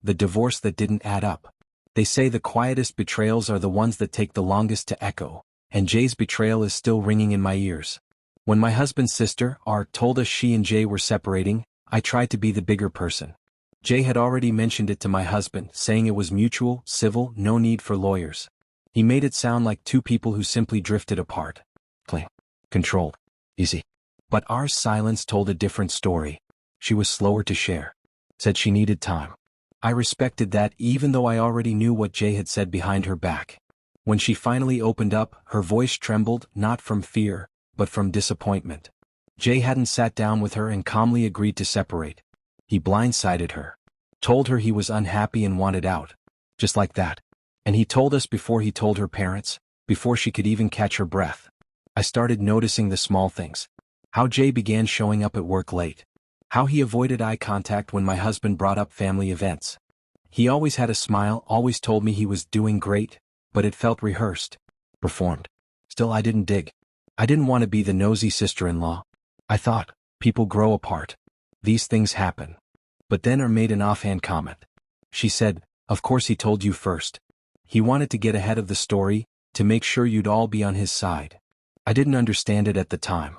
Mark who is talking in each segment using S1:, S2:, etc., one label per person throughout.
S1: the divorce that didn't add up. They say the quietest betrayals are the ones that take the longest to echo, and Jay's betrayal is still ringing in my ears. When my husband's sister, R, told us she and Jay were separating, I tried to be the bigger person. Jay had already mentioned it to my husband, saying it was mutual, civil, no need for lawyers. He made it sound like two people who simply drifted apart. Clean. Controlled. Easy. But R's silence told a different story. She was slower to share. Said she needed time. I respected that even though I already knew what Jay had said behind her back. When she finally opened up, her voice trembled, not from fear, but from disappointment. Jay hadn't sat down with her and calmly agreed to separate. He blindsided her. Told her he was unhappy and wanted out. Just like that. And he told us before he told her parents, before she could even catch her breath. I started noticing the small things. How Jay began showing up at work late. How he avoided eye contact when my husband brought up family events. He always had a smile, always told me he was doing great, but it felt rehearsed, performed. Still, I didn't dig. I didn't want to be the nosy sister-in-law. I thought, people grow apart. These things happen. But then R made an offhand comment. She said, of course he told you first. He wanted to get ahead of the story, to make sure you'd all be on his side. I didn't understand it at the time.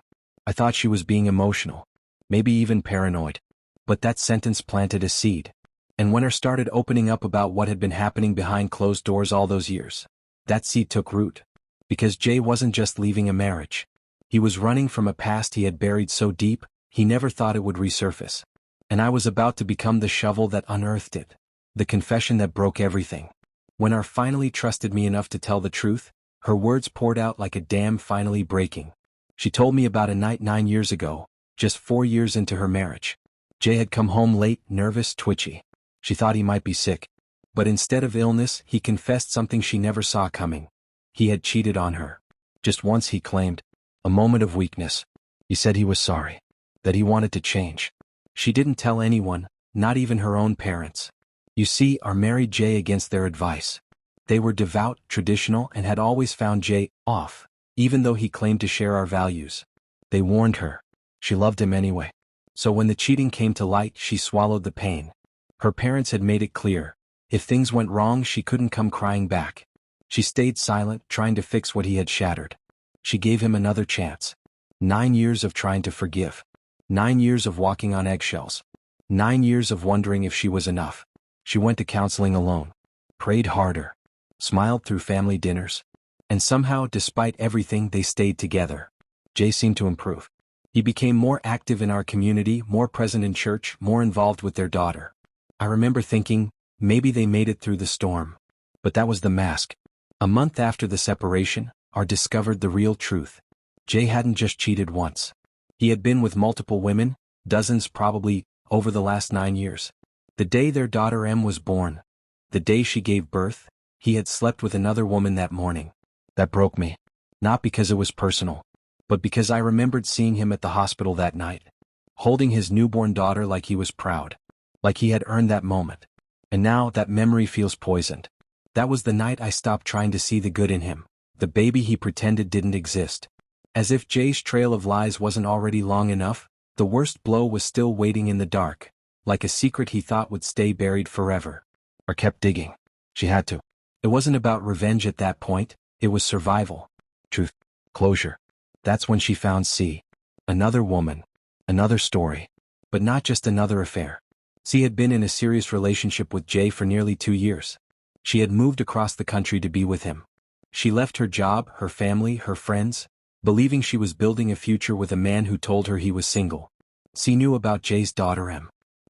S1: I thought she was being emotional. Maybe even paranoid. But that sentence planted a seed. And when R started opening up about what had been happening behind closed doors all those years, that seed took root. Because Jay wasn't just leaving a marriage. He was running from a past he had buried so deep, he never thought it would resurface. And I was about to become the shovel that unearthed it. The confession that broke everything. When R finally trusted me enough to tell the truth, her words poured out like a dam finally breaking. She told me about a night 9 years ago, just 4 years into her marriage. Jay had come home late, nervous, twitchy. She thought he might be sick. But instead of illness, he confessed something she never saw coming. He had cheated on her. Just once, he claimed. A moment of weakness. He said he was sorry. That he wanted to change. She didn't tell anyone, not even her own parents. You see, R married Jay against their advice. They were devout, traditional, and had always found Jay off, even though he claimed to share our values. They warned her. She loved him anyway. So when the cheating came to light, she swallowed the pain. Her parents had made it clear. If things went wrong, she couldn't come crying back. She stayed silent, trying to fix what he had shattered. She gave him another chance. 9 years of trying to forgive. 9 years of walking on eggshells. 9 years of wondering if she was enough. She went to counseling alone. Prayed harder. Smiled through family dinners. And somehow, despite everything, they stayed together. Jay seemed to improve. He became more active in our community, more present in church, more involved with their daughter. I remember thinking, maybe they made it through the storm. But that was the mask. A month after the separation, R discovered the real truth. Jay hadn't just cheated once. He had been with multiple women, dozens probably, over the last 9 years. The day their daughter M was born, the day she gave birth, he had slept with another woman that morning. That broke me. Not because it was personal, but because I remembered seeing him at the hospital that night, holding his newborn daughter like he was proud, like he had earned that moment. And now that memory feels poisoned. That was the night I stopped trying to see the good in him, the baby he pretended didn't exist. As if Jay's trail of lies wasn't already long enough, the worst blow was still waiting in the dark, like a secret he thought would stay buried forever. R kept digging. She had to. It wasn't about revenge at that point, it was survival. Truth. Closure. That's when she found C. Another woman. Another story. But not just another affair. C had been in a serious relationship with Jay for nearly 2 years. She had moved across the country to be with him. She left her job, her family, her friends, believing she was building a future with a man who told her he was single. C knew about Jay's daughter M.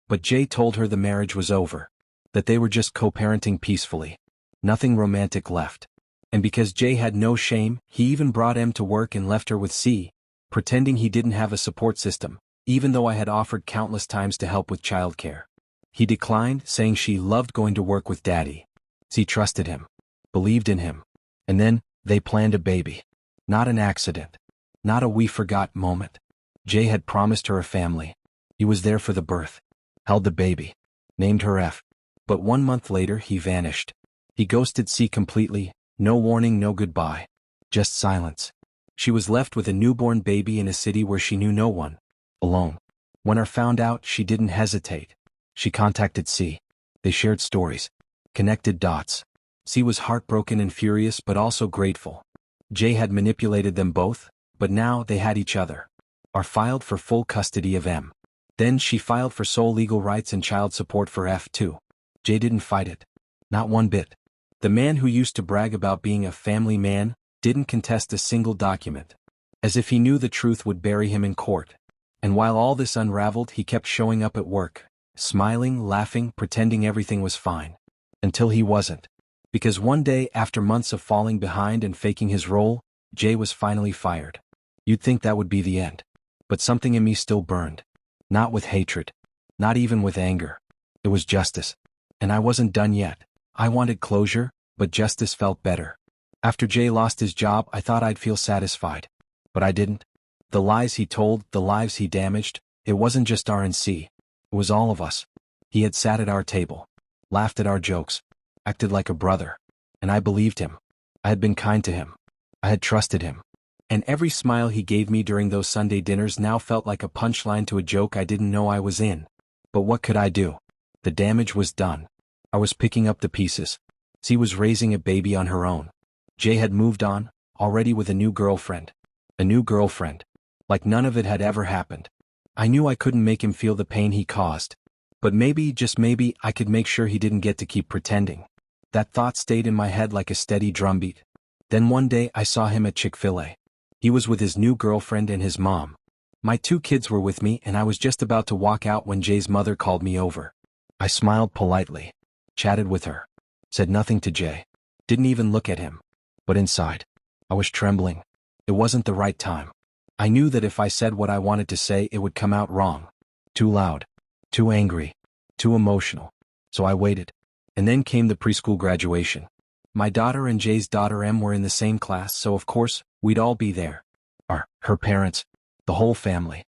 S1: But Jay told her the marriage was over. That they were just co-parenting peacefully. Nothing romantic left. And because Jay had no shame, he even brought M to work and left her with C, pretending he didn't have a support system, even though I had offered countless times to help with childcare. He declined, saying she loved going to work with Daddy. C trusted him, believed in him. And then, they planned a baby. Not an accident. Not a we forgot moment. Jay had promised her a family. He was there for the birth. Held the baby. Named her F. But 1 month later, he vanished. He ghosted C completely, no warning, no goodbye. Just silence. She was left with a newborn baby in a city where she knew no one. Alone. When R found out, she didn't hesitate. She contacted C. They shared stories. Connected dots. C was heartbroken and furious but also grateful. J had manipulated them both, but now they had each other. R filed for full custody of M. Then she filed for sole legal rights and child support for F too. J didn't fight it. Not one bit. The man who used to brag about being a family man didn't contest a single document. As if he knew the truth would bury him in court. And while all this unraveled, he kept showing up at work, smiling, laughing, pretending everything was fine. Until he wasn't. Because one day, after months of falling behind and faking his role, Jay was finally fired. You'd think that would be the end. But something in me still burned. Not with hatred. Not even with anger. It was justice. And I wasn't done yet. I wanted closure, but justice felt better. After Jay lost his job, I thought I'd feel satisfied. But I didn't. The lies he told, the lives he damaged, it wasn't just R&C. It was all of us. He had sat at our table. Laughed at our jokes. Acted like a brother. And I believed him. I had been kind to him. I had trusted him. And every smile he gave me during those Sunday dinners now felt like a punchline to a joke I didn't know I was in. But what could I do? The damage was done. I was picking up the pieces. C was raising a baby on her own. Jay had moved on, already with a new girlfriend. A new girlfriend. Like none of it had ever happened. I knew I couldn't make him feel the pain he caused. But maybe, just maybe, I could make sure he didn't get to keep pretending. That thought stayed in my head like a steady drumbeat. Then one day I saw him at Chick-fil-A. He was with his new girlfriend and his mom. My 2 kids were with me and I was just about to walk out when Jay's mother called me over. I smiled politely. Chatted with her. Said nothing to Jay. Didn't even look at him. But inside, I was trembling. It wasn't the right time. I knew that if I said what I wanted to say, it would come out wrong. Too loud. Too angry. Too emotional. So I waited. And then came the preschool graduation. My daughter and Jay's daughter M were in the same class, so of course, we'd all be there. Her parents. The whole family.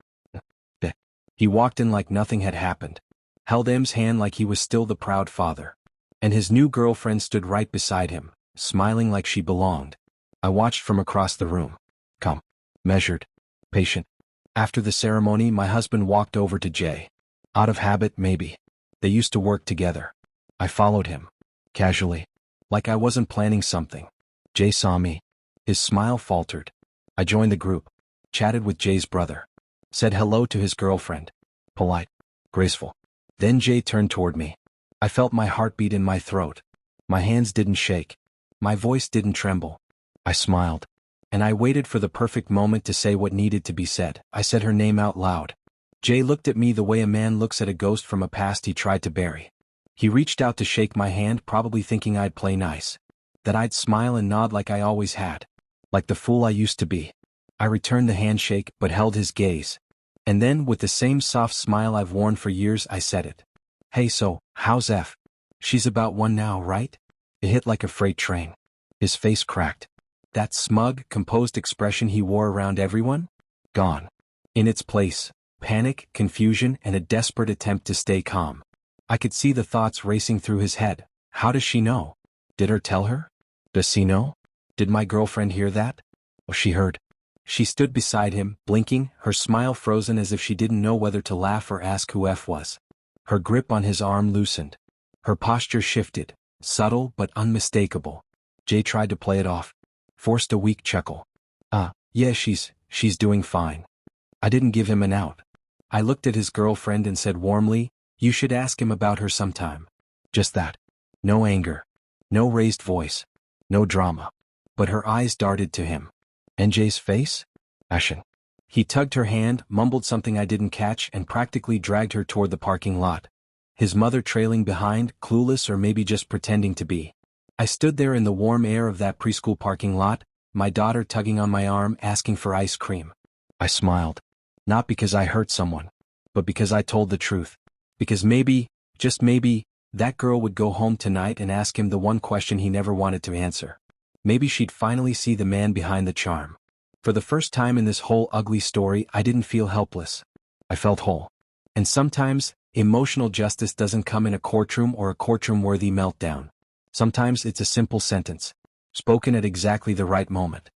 S1: He walked in like nothing had happened. Held M's hand like he was still the proud father. And his new girlfriend stood right beside him, smiling like she belonged. I watched from across the room. Calm. Measured. Patient. After the ceremony, my husband walked over to Jay. Out of habit, maybe. They used to work together. I followed him. Casually. Like I wasn't planning something. Jay saw me. His smile faltered. I joined the group. Chatted with Jay's brother. Said hello to his girlfriend. Polite. Graceful. Then Jay turned toward me. I felt my heartbeat in my throat. My hands didn't shake. My voice didn't tremble. I smiled. And I waited for the perfect moment to say what needed to be said. I said her name out loud. Jay looked at me the way a man looks at a ghost from a past he tried to bury. He reached out to shake my hand, probably thinking I'd play nice. That I'd smile and nod like I always had. Like the fool I used to be. I returned the handshake, but held his gaze. And then, with the same soft smile I've worn for years, I said it. Hey, so, how's F? She's about 1 now, right? It hit like a freight train. His face cracked. That smug, composed expression he wore around everyone? Gone. In its place, panic, confusion, and a desperate attempt to stay calm. I could see the thoughts racing through his head. How does she know? Did her tell her? Does he know? Did my girlfriend hear that? Oh, she heard. She stood beside him, blinking, her smile frozen as if she didn't know whether to laugh or ask who F was. Her grip on his arm loosened. Her posture shifted, subtle but unmistakable. Jay tried to play it off. Forced a weak chuckle. Yeah, she's doing fine. I didn't give him an out. I looked at his girlfriend and said warmly, you should ask him about her sometime. Just that. No anger. No raised voice. No drama. But her eyes darted to him. And Jay's face? Ashen. He tugged her hand, mumbled something I didn't catch, and practically dragged her toward the parking lot. His mother trailing behind, clueless or maybe just pretending to be. I stood there in the warm air of that preschool parking lot, my daughter tugging on my arm, asking for ice cream. I smiled. Not because I hurt someone, but because I told the truth. Because maybe, just maybe, that girl would go home tonight and ask him the one question he never wanted to answer. Maybe she'd finally see the man behind the charm. For the first time in this whole ugly story, I didn't feel helpless. I felt whole. And sometimes, emotional justice doesn't come in a courtroom or a courtroom-worthy meltdown. Sometimes it's a simple sentence, spoken at exactly the right moment.